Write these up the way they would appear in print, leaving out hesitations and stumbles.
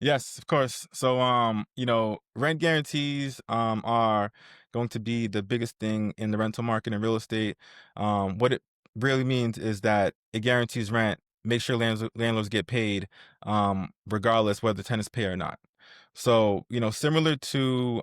Yes, of course. So, rent guarantees are going to be the biggest thing in the rental market and real estate. What it really means is that it guarantees rent, make sure landlords get paid, regardless whether tenants pay or not. So, similar to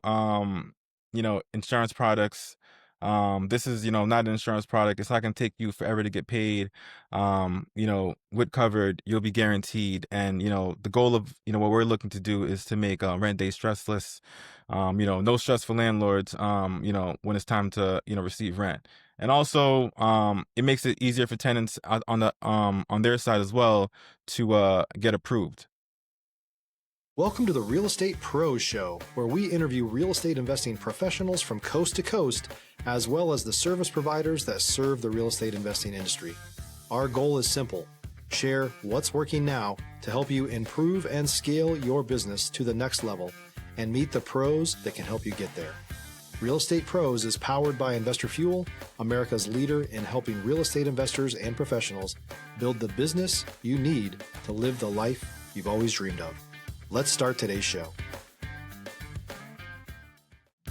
insurance products. This is, not an insurance product. It's not going to take you forever to get paid. With covered, you'll be guaranteed. And, the goal of, what we're looking to do is to make rent day stressless. No stress for landlords, when it's time to, receive rent. And also, it makes it easier for tenants on their side as well to get approved. Welcome to the Real Estate Pros Show, where we interview real estate investing professionals from coast to coast, as well as the service providers that serve the real estate investing industry. Our goal is simple: share what's working now to help you improve and scale your business to the next level and meet the pros that can help you get there. Real Estate Pros is powered by Investor Fuel, America's leader in helping real estate investors and professionals build the business you need to live the life you've always dreamed of. Let's start today's show.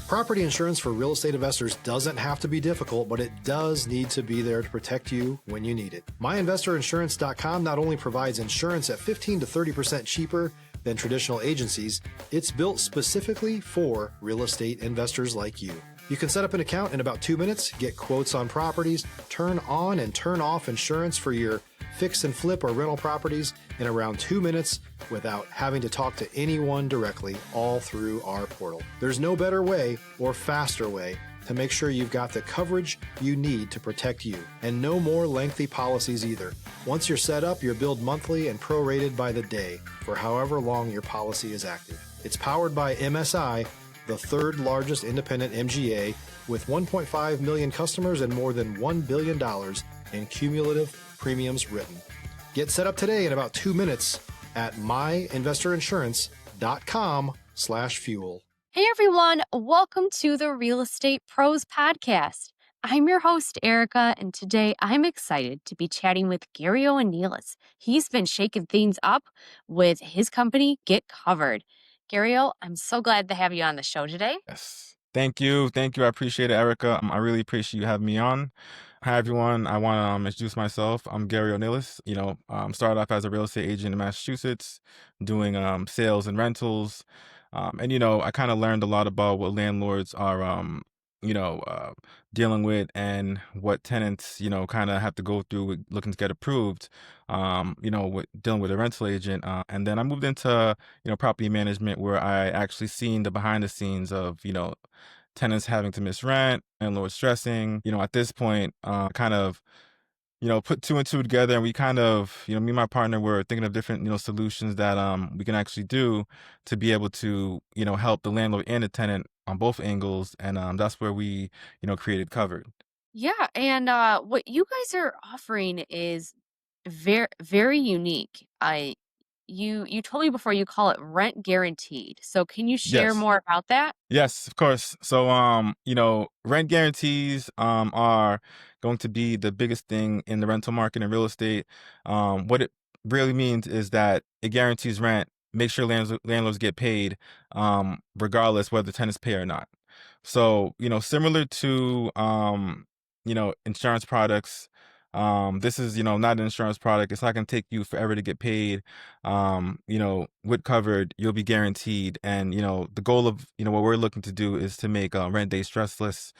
Property insurance for real estate investors doesn't have to be difficult, but it does need to be there to protect you when you need it. MyInvestorInsurance.com not only provides insurance at 15 to 30% cheaper than traditional agencies, it's built specifically for real estate investors like you. You can set up an account in about 2 minutes, get quotes on properties, turn on and turn off insurance for your fix and flip or rental properties in around 2 minutes without having to talk to anyone directly, all through our portal. There's no better way or faster way to make sure you've got the coverage you need to protect you, and no more lengthy policies either. Once you're set up, you're billed monthly and prorated by the day for however long your policy is active. It's powered by MSI, the third largest independent MGA, with 1.5 million customers and more than $1 billion in cumulative premiums written. Get set up today in about 2 minutes at myinvestorinsurance.com/fuel. Hey everyone, welcome to the Real Estate Pros Podcast. I'm your host, Erika, and today I'm excited to be chatting with Guerrio Anilus. He's been shaking things up with his company, GetCovered. Guerrio, I'm so glad to have you on the show today. Yes. Thank you. Thank you. I appreciate it, Erika. I really appreciate you having me on. Hi, everyone. I want to introduce myself. I'm Guerrio Anilus. Started off as a real estate agent in Massachusetts, doing sales and rentals. I kind of learned a lot about what landlords are, dealing with, and what tenants, kind of have to go through with looking to get approved, with dealing with a rental agent. And then I moved into, property management, where I actually seen the behind the scenes of, tenants having to miss rent, landlord stressing. At this point, kind of, put two and two together, and we kind of, me and my partner were thinking of different, solutions that we can actually do to be able to, help the landlord and the tenant on both angles, and that's where we, created Covered. Yeah, and what you guys are offering is very, very unique. You told me before you call it rent guaranteed. So can you share Yes. more about that? Yes, of course. So, rent guarantees are going to be the biggest thing in the rental market and real estate. What it really means is that it guarantees rent, make sure landlords get paid, regardless whether tenants pay or not. So, similar to insurance products. This is, not an insurance product. It's not going to take you forever to get paid. With covered, you'll be guaranteed. And, the goal of, what we're looking to do is to make rent day stressless.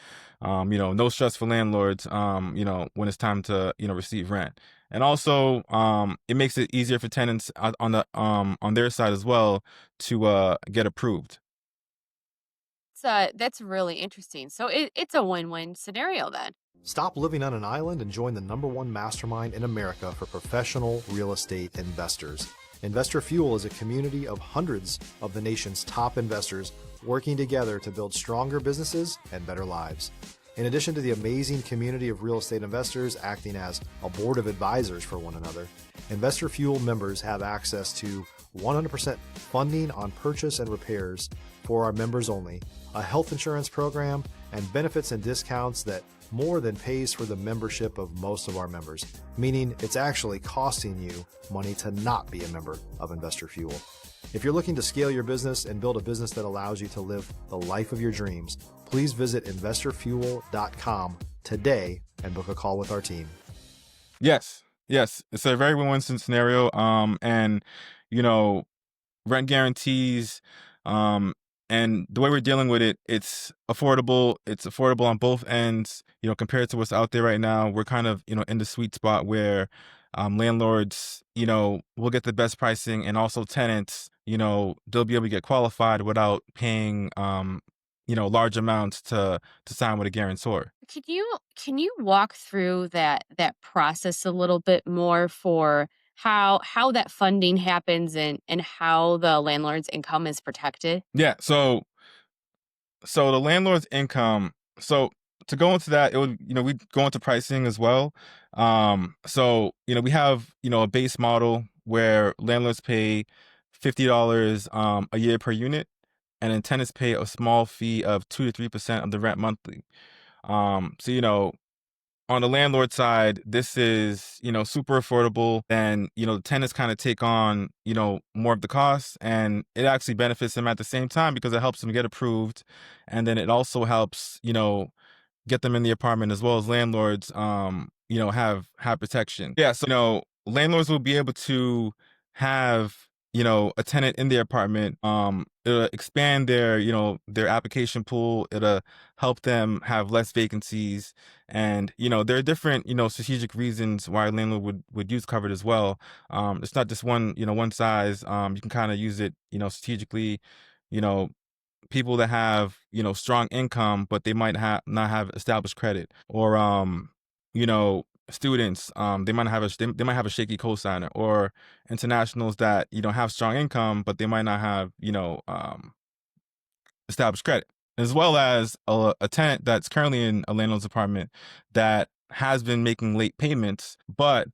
No stress for landlords, when it's time to, receive rent. And also, it makes it easier for tenants on their side as well to get approved. That's really interesting. So it's a win-win scenario then. Stop living on an island and join the #1 mastermind in America for professional real estate investors. Investor Fuel is a community of hundreds of the nation's top investors working together to build stronger businesses and better lives. In addition to the amazing community of real estate investors acting as a board of advisors for one another, Investor Fuel members have access to 100% funding on purchase and repairs for our members only, a health insurance program, and benefits and discounts that more than pays for the membership of most of our members, meaning it's actually costing you money to not be a member of Investor Fuel. If you're looking to scale your business and build a business that allows you to live the life of your dreams, please visit investorfuel.com today and book a call with our team. Yes, yes, it's a very win-win scenario. And you know, rent guarantees, and the way we're dealing with it, it's affordable. It's affordable on both ends. Compared to what's out there right now, we're kind of in the sweet spot where landlords, will get the best pricing, and also tenants, they'll be able to get qualified without paying, large amounts to sign with a guarantor. Can you walk through that process a little bit more for how that funding happens and how the landlord's income is protected? Yeah. So the landlord's income. So to go into that, it would, we go into pricing as well. So we have a base model where landlords pay $50 a year per unit, and then tenants pay a small fee of 2 to 3% of the rent monthly. So on the landlord side, this is, super affordable. And, the tenants kind of take on, more of the costs, and it actually benefits them at the same time because it helps them get approved. And then it also helps, get them in the apartment, as well as landlords, have protection. Yeah. So, landlords will be able to have, a tenant in their apartment. It'll expand their application pool. It'll help them have less vacancies. And, there are different, strategic reasons why a landlord would use covered as well. It's not just one size. You can kind of use it, strategically. You know, People that have strong income, but they might not have established credit, or students, they might have a shaky cosigner, or internationals that have strong income, but they might not have established credit, as well as a tenant that's currently in a landlord's apartment that has been making late payments, but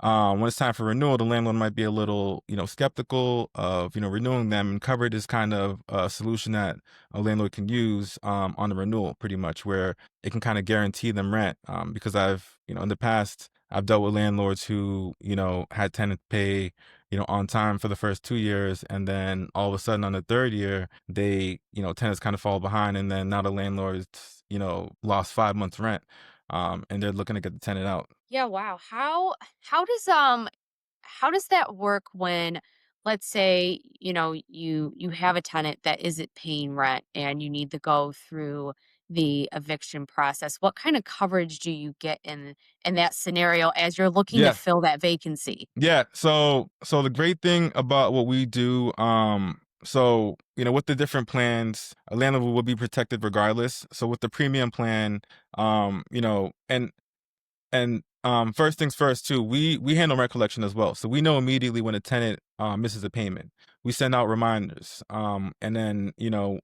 when it's time for renewal, the landlord might be a little, skeptical of, renewing them. And covered is kind of a solution that a landlord can use on the renewal, pretty much, where it can kind of guarantee them rent. Because in the past, I've dealt with landlords who, had tenants pay, on time for the first 2 years, and then all of a sudden on the third year, tenants kind of fall behind, and then now the landlord's, lost 5 months rent, and they're looking to get the tenant out. Yeah, wow. How does that work when, let's say, you have a tenant that isn't paying rent and you need to go through the eviction process? What kind of coverage do you get in that scenario as you're looking to Yeah. fill that vacancy? Yeah. So the great thing about what we do, so with the different plans, a landlord will be protected regardless. So with the premium plan, and first things first too, we handle rent collection as well. So we know immediately when a tenant misses a payment. We send out reminders. And then,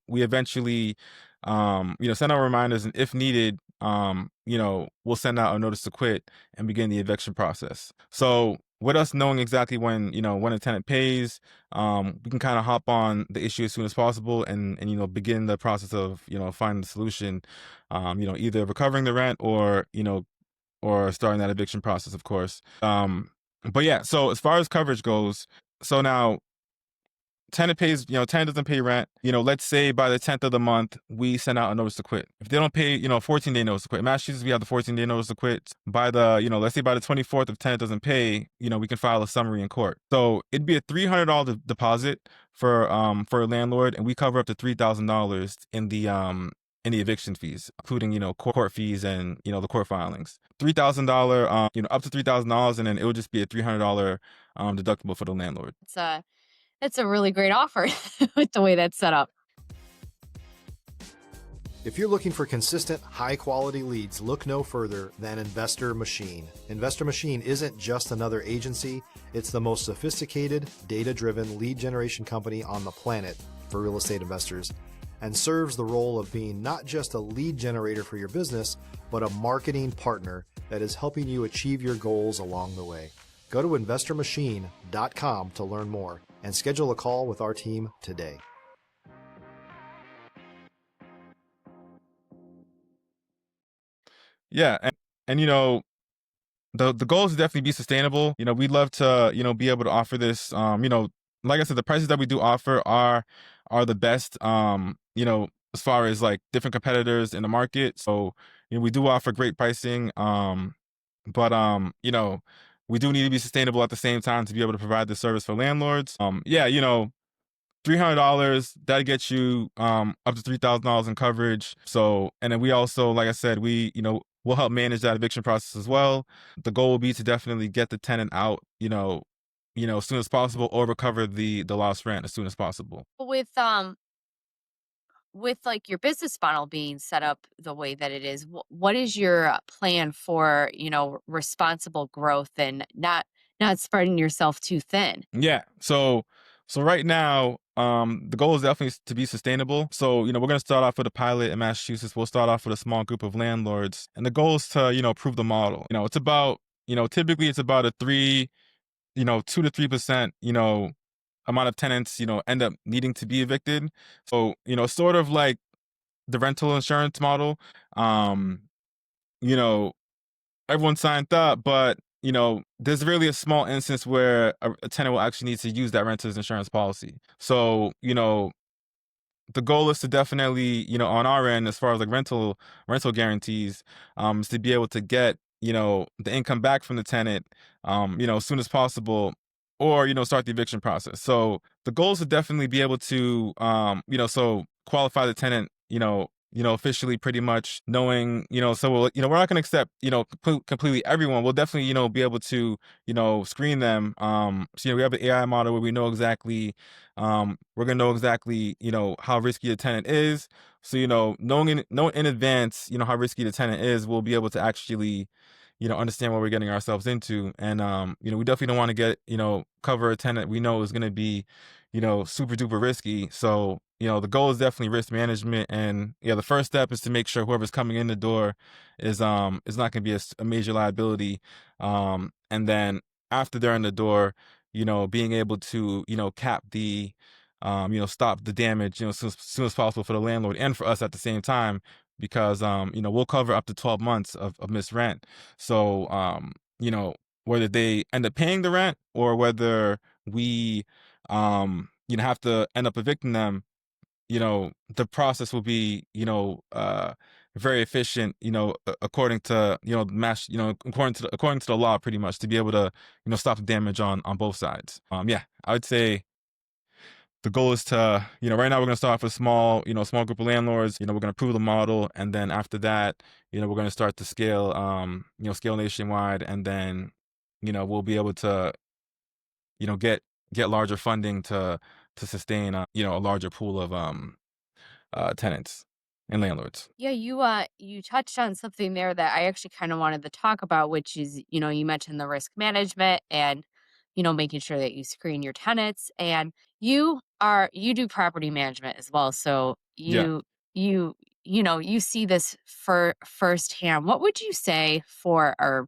we eventually send out reminders, and if needed, we'll send out a notice to quit and begin the eviction process. So with us knowing exactly when a tenant pays, we can kind of hop on the issue as soon as possible, and begin the process of finding the solution, either recovering the rent, or starting that eviction process, of course. But yeah, so as far as coverage goes, so now tenant doesn't pay rent. Let's say by the 10th of the month, we send out a notice to quit. If they don't pay, 14-day notice to quit. In Massachusetts, we have the 14-day notice to quit. By the, let's say by the 24th, if tenant doesn't pay, we can file a summary in court. So it'd be a $300 deposit for a landlord, and we cover up to $3,000 in the eviction fees, including, court fees and, the court filings. $3,000, up to $3,000, and then it would just be a $300 deductible for the landlord. It's a really great offer with the way that's set up. If you're looking for consistent, high-quality leads, look no further than Investor Machine. Investor Machine isn't just another agency, it's the most sophisticated, data-driven lead generation company on the planet for real estate investors, and serves the role of being not just a lead generator for your business, but a marketing partner that is helping you achieve your goals along the way. Go to investormachine.com to learn more and schedule a call with our team today. Yeah, and the goal is to definitely be sustainable. We'd love to be able to offer this like I said, the prices that we do offer are the best. As far as like different competitors in the market. So, we do offer great pricing. But we do need to be sustainable at the same time to be able to provide the service for landlords. Yeah, $300 that gets you up to $3,000 in coverage. So, and then we also, like I said, we'll help manage that eviction process as well. The goal will be to definitely get the tenant out, as soon as possible, or recover the lost rent as soon as possible. With like your business model being set up the way that it is, what is your plan for, responsible growth and not spreading yourself too thin? Yeah. So right now, the goal is definitely to be sustainable. So, we're gonna start off with a pilot in Massachusetts. We'll start off with a small group of landlords. And the goal is to, prove the model. It's about, typically it's about a 2 to 3%, amount of tenants, end up needing to be evicted. So, sort of like the rental insurance model. Um, you know, everyone signed up, but there's really a small instance where a tenant will actually need to use that renter's insurance policy. So, the goal is to definitely, on our end, as far as like rental guarantees, is to be able to get, the income back from the tenant, as soon as possible, or, start the eviction process. So the goal is to definitely be able to, so qualify the tenant, officially pretty much knowing, so we're not going to accept, completely everyone. We'll definitely, be able to, screen them. So, we have an AI model where we know exactly, we're going to know exactly, how risky a tenant is. So, knowing in advance, how risky the tenant is, we'll be able to actually, understand what we're getting ourselves into. And, we definitely don't want to cover a tenant we know is going to be, super duper risky. So, the goal is definitely risk management. And yeah, the first step is to make sure whoever's coming in the door is not going to be a major liability. And then after they're in the door, being able to, cap stop the damage, soon as possible for the landlord and for us at the same time, because, we'll cover up to 12 months of missed rent. So, whether they end up paying the rent or whether we, have to end up evicting them, the process will be, very efficient, according to, according to the law, pretty much, to be able to, stop the damage on both sides. Yeah, I would say the goal is to, right now we're going to start off with small group of landlords. We're going to prove the model. And then after that, we're going to start to scale, scale nationwide. And then, we'll be able to, get larger funding to sustain, a larger pool of, tenants and landlords. Yeah, you touched on something there that I actually kind of wanted to talk about, which is, you mentioned the risk management and, making sure that you screen your tenants, and you do property management as well. So Yeah. you see this for firsthand. What would you say for our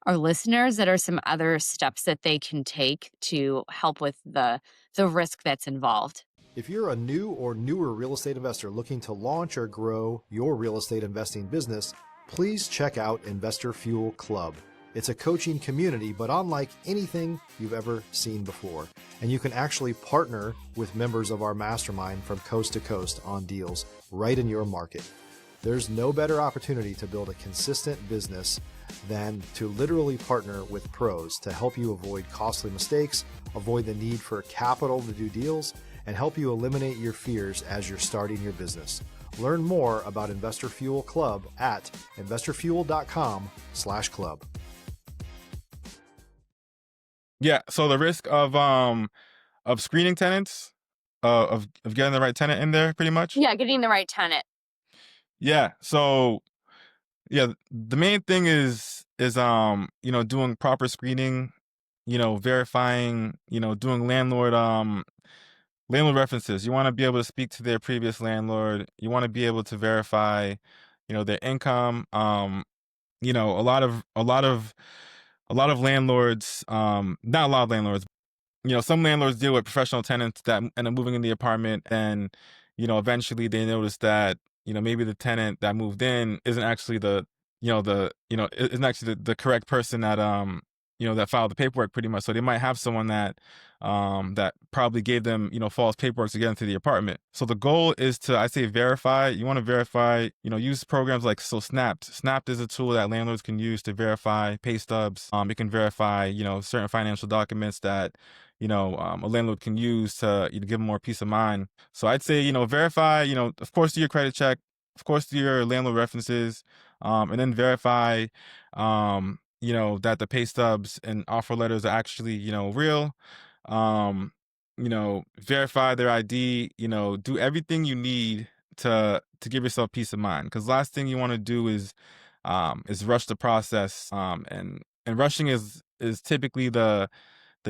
listeners that are some other steps that they can take to help with the risk that's involved? If you're a new or newer real estate investor looking to launch or grow your real estate investing business, please check out Investor Fuel Club. It's a coaching community, but unlike anything you've ever seen before. And you can actually partner with members of our mastermind from coast to coast on deals right in your market. There's no better opportunity to build a consistent business than to literally partner with pros to help you avoid costly mistakes, avoid the need for capital to do deals, and help you eliminate your fears as you're starting your business. Learn more about Investor Fuel Club at investorfuel.com/club. Yeah. So the risk of screening tenants, of getting the right tenant in there, pretty much. Yeah, getting the right tenant. Yeah. So yeah, the main thing is doing proper screening, verifying, doing landlord references. You want to be able to speak to their previous landlord. You want to be able to verify, their income. A lot of landlords, not a lot of landlords, some landlords deal with professional tenants that end up moving in the apartment, and eventually they notice that maybe the tenant that moved in isn't actually isn't actually the correct person that that filed the paperwork, pretty much. So they might have someone that that probably gave them, false paperwork to get into the apartment. So the goal is to, I say, verify. You want to verify, use programs like, so Snapped. Snapped is a tool that landlords can use to verify pay stubs. It can verify, certain financial documents that, a landlord can use to give them more peace of mind. So I'd say, verify, of course, do your credit check, of course, do your landlord references, and then verify, that the pay stubs and offer letters are actually, real. Um, verify their ID, do everything you need to give yourself peace of mind. Because last thing you want to do is rush the process. And rushing is typically the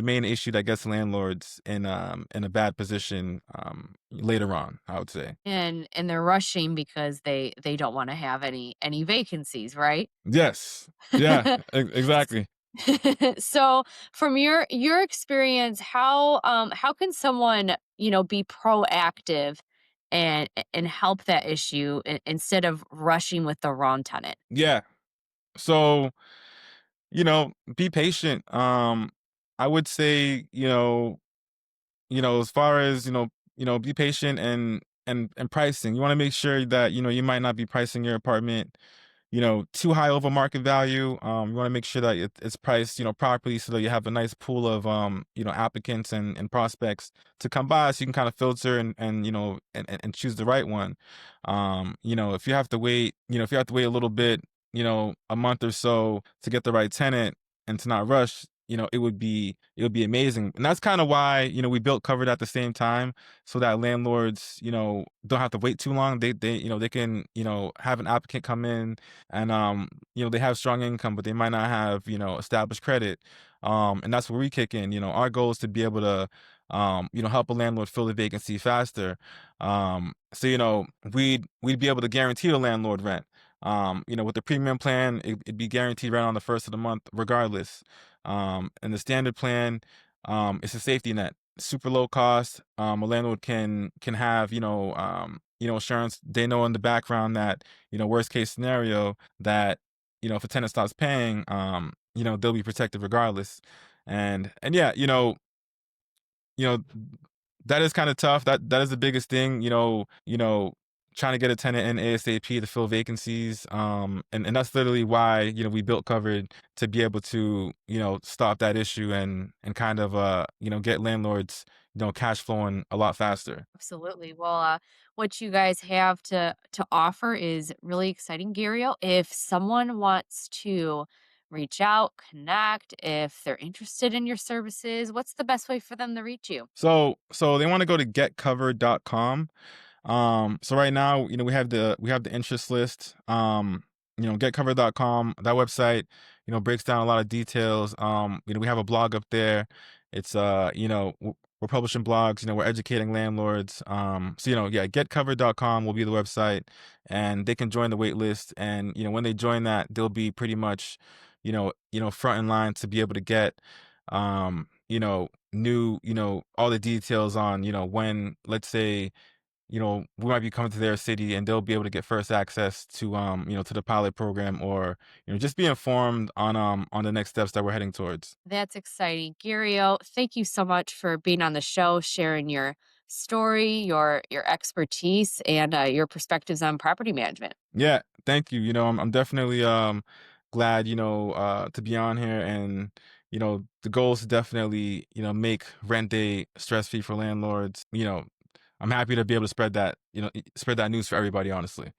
main issue that gets landlords in a bad position later on, I would say. And they're rushing because they don't want to have any vacancies, right? Yes. Yeah, exactly. So from your experience, how can someone, be proactive and help that issue instead of rushing with the wrong tenant? Yeah. So, be patient. I would say, as far as, be patient and pricing. You want to make sure that, you might not be pricing your apartment, too high over market value. You want to make sure that it's priced, properly so that you have a nice pool of, applicants and prospects to come by so you can kind of filter and choose the right one. If you have to wait, if you have to wait a little bit, a month or so to get the right tenant and to not rush, it would be amazing. And that's kind of why, we built Covered at the same time so that landlords, don't have to wait too long. They can, have an applicant come in and, they have strong income, but they might not have, established credit. And that's where we kick in. Our goal is to be able to, help a landlord fill the vacancy faster. So, we'd be able to guarantee the landlord rent. With the premium plan, it'd be guaranteed rent on the first of the month, regardless. And the standard plan, it's a safety net, super low cost. A landlord can have, insurance. They know in the background that, worst case scenario that, if a tenant stops paying, they'll be protected regardless. And yeah, you know, that is kind of tough. That is the biggest thing, trying to get a tenant in ASAP to fill vacancies. And that's literally why, we built Covered to be able to, stop that issue and kind of, get landlords, cash flowing a lot faster. Absolutely. Well, what you guys have to offer is really exciting, Gario. If someone wants to reach out, connect, if they're interested in your services, what's the best way for them to reach you? So they want to go to getcovered.com. So right now, we have the interest list. Getcovered.com, that website, breaks down a lot of details. We have a blog up there. It's we're publishing blogs, we're educating landlords. So yeah, getcovered.com will be the website and they can join the wait list. And when they join that, they'll be pretty much, front in line to be able to get new, all the details on, when, let's say, we might be coming to their city and they'll be able to get first access to, to the pilot program or, just be informed on the next steps that we're heading towards. That's exciting. Gario, thank you so much for being on the show, sharing your story, your expertise, and your perspectives on property management. Yeah, thank you. I'm definitely glad, to be on here and, the goal is to definitely, make rent day stress free for landlords. I'm happy to be able to spread that news for everybody, honestly.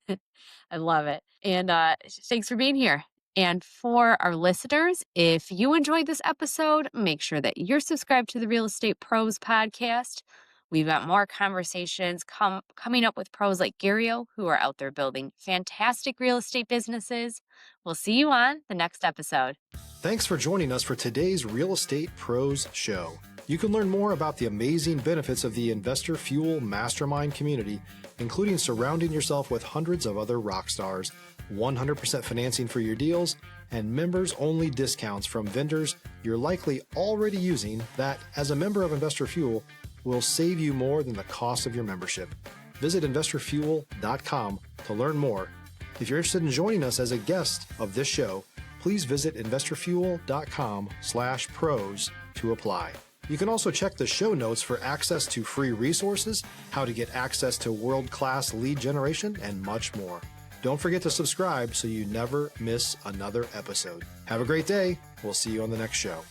I love it. And thanks for being here. And for our listeners, if you enjoyed this episode, make sure that you're subscribed to the Real Estate Pros podcast. We've got more conversations coming up with pros like Gario, who are out there building fantastic real estate businesses. We'll see you on the next episode. Thanks for joining us for today's Real Estate Pros show. You can learn more about the amazing benefits of the Investor Fuel Mastermind community, including surrounding yourself with hundreds of other rock stars, 100% financing for your deals, and members-only discounts from vendors you're likely already using that, as a member of Investor Fuel, will save you more than the cost of your membership. Visit investorfuel.com to learn more. If you're interested in joining us as a guest of this show, please visit investorfuel.com/pros to apply. You can also check the show notes for access to free resources, how to get access to world-class lead generation, and much more. Don't forget to subscribe so you never miss another episode. Have a great day. We'll see you on the next show.